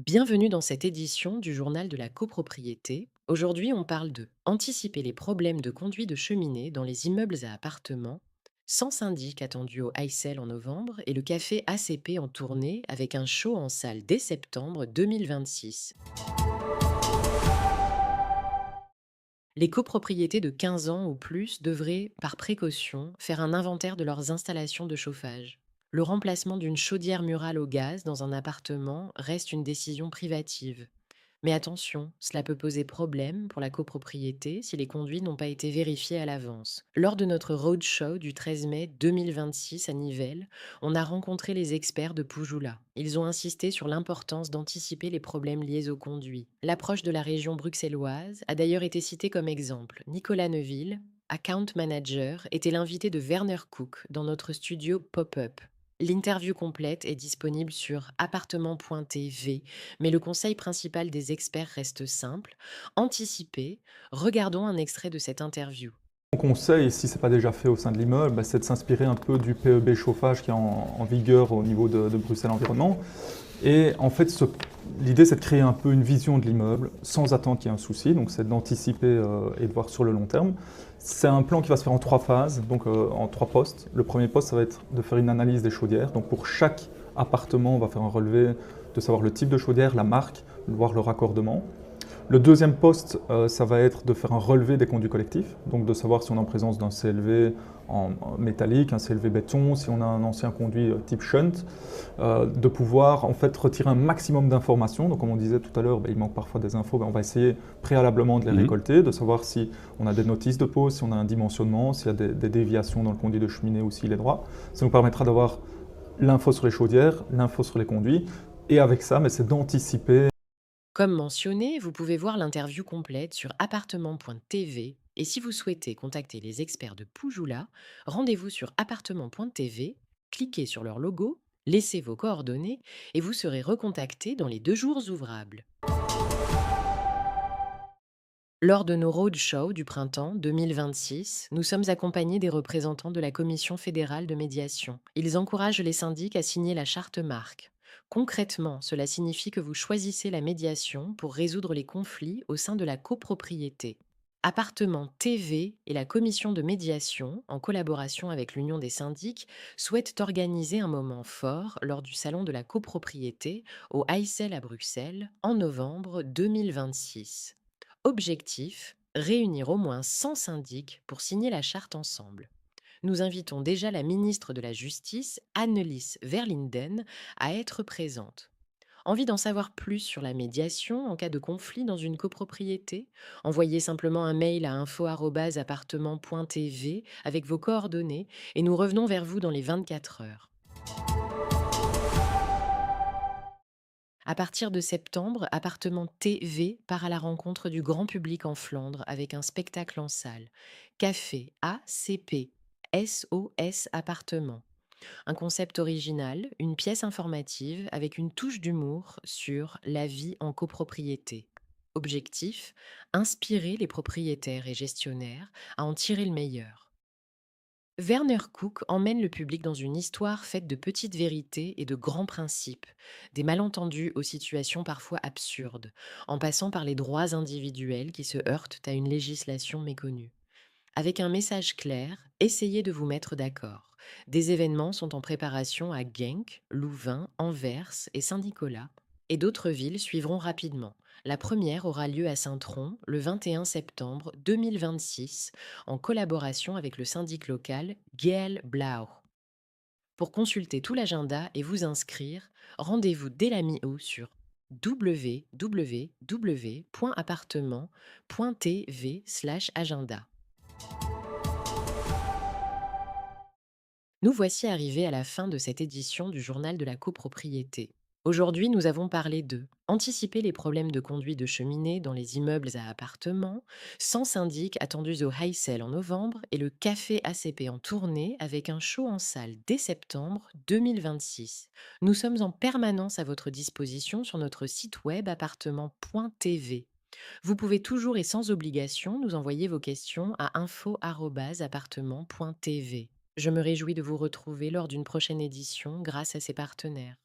Bienvenue dans cette édition du journal de la copropriété. Aujourd'hui, on parle de anticiper les problèmes de conduite de cheminée dans les immeubles à appartements, sans syndic attendu au Heysel en novembre et le café ACP en tournée avec un show en salle dès septembre 2026. Les copropriétés de 15 ans ou plus devraient, par précaution, faire un inventaire de leurs installations de chauffage. Le remplacement d'une chaudière murale au gaz dans un appartement reste une décision privative. Mais attention, cela peut poser problème pour la copropriété si les conduits n'ont pas été vérifiés à l'avance. Lors de notre roadshow du 13 mai 2026 à Nivelles, on a rencontré les experts de Poujoula. Ils ont insisté sur l'importance d'anticiper les problèmes liés aux conduits. L'approche de la région bruxelloise a d'ailleurs été citée comme exemple. Nicolas Neuville, account manager, était l'invité de Werner Cook dans notre studio Pop-up. L'interview complète est disponible sur appartement.tv, mais le conseil principal des experts reste simple. Anticipez. Regardons un extrait de cette interview. Mon conseil, si ce n'est pas déjà fait au sein de l'immeuble, c'est de s'inspirer un peu du PEB chauffage qui est en vigueur au niveau de Bruxelles Environnement. Et en fait, l'idée, c'est de créer un peu une vision de l'immeuble sans attendre qu'il y ait un souci. Donc, c'est d'anticiper et de voir sur le long terme. C'est un plan qui va se faire en 3 phases, donc en 3 postes. Le premier poste, ça va être de faire une analyse des chaudières. Donc, pour chaque appartement, on va faire un relevé de savoir le type de chaudière, la marque, voir le raccordement. Le deuxième poste, ça va être de faire un relevé des conduits collectifs, donc de savoir si on est en présence d'un CLV en métallique, un CLV béton, si on a un ancien conduit type shunt, de pouvoir en fait retirer un maximum d'informations. Donc comme on disait tout à l'heure, il manque parfois des infos, on va essayer préalablement de les récolter, de savoir si on a des notices de pause, si on a un dimensionnement, s'il y a des déviations dans le conduit de cheminée ou s'il est droit. Ça nous permettra d'avoir l'info sur les chaudières, l'info sur les conduits, et avec ça, mais c'est d'anticiper. Comme mentionné, vous pouvez voir l'interview complète sur appartement.tv et si vous souhaitez contacter les experts de Poujoula, rendez-vous sur appartement.tv, cliquez sur leur logo, laissez vos coordonnées et vous serez recontacté dans les 2 jours ouvrables. Lors de nos roadshows du printemps 2026, nous sommes accompagnés des représentants de la Commission fédérale de médiation. Ils encouragent les syndics à signer la charte marque. Concrètement, cela signifie que vous choisissez la médiation pour résoudre les conflits au sein de la copropriété. Appartement TV et la commission de médiation, en collaboration avec l'Union des syndics, souhaitent organiser un moment fort lors du Salon de la copropriété au Heysel à Bruxelles en novembre 2026. Objectif, réunir au moins 100 syndics pour signer la charte ensemble. Nous invitons déjà la ministre de la Justice, Annelies Verlinden, à être présente. Envie d'en savoir plus sur la médiation en cas de conflit dans une copropriété? Envoyez simplement un mail à info@appartement.tv avec vos coordonnées et nous revenons vers vous dans les 24 heures. À partir de septembre, Appartement TV part à la rencontre du grand public en Flandre avec un spectacle en salle. Café ACP, SOS Appartement. Un concept original, une pièce informative avec une touche d'humour sur la vie en copropriété. Objectif, inspirer les propriétaires et gestionnaires à en tirer le meilleur. Werner Cook emmène le public dans une histoire faite de petites vérités et de grands principes, des malentendus aux situations parfois absurdes, en passant par les droits individuels qui se heurtent à une législation méconnue. Avec un message clair, essayez de vous mettre d'accord. Des événements sont en préparation à Genk, Louvain, Anvers et Saint-Nicolas, et d'autres villes suivront rapidement. La première aura lieu à Saint-Tron le 21 septembre 2026 en collaboration avec le syndic local Geel Blau. Pour consulter tout l'agenda et vous inscrire, rendez-vous dès la mi-août sur www.appartement.tv/agenda. Nous voici arrivés à la fin de cette édition du journal de la copropriété. Aujourd'hui, nous avons parlé de anticiper les problèmes de conduite de cheminée dans les immeubles à appartements, sans syndic attendus au Heysel en novembre et le café ACP en tournée avec un show en salle dès septembre 2026. Nous sommes en permanence à votre disposition sur notre site web appartement.tv. Vous pouvez toujours et sans obligation nous envoyer vos questions à info@appartement.tv. Je me réjouis de vous retrouver lors d'une prochaine édition grâce à ces partenaires.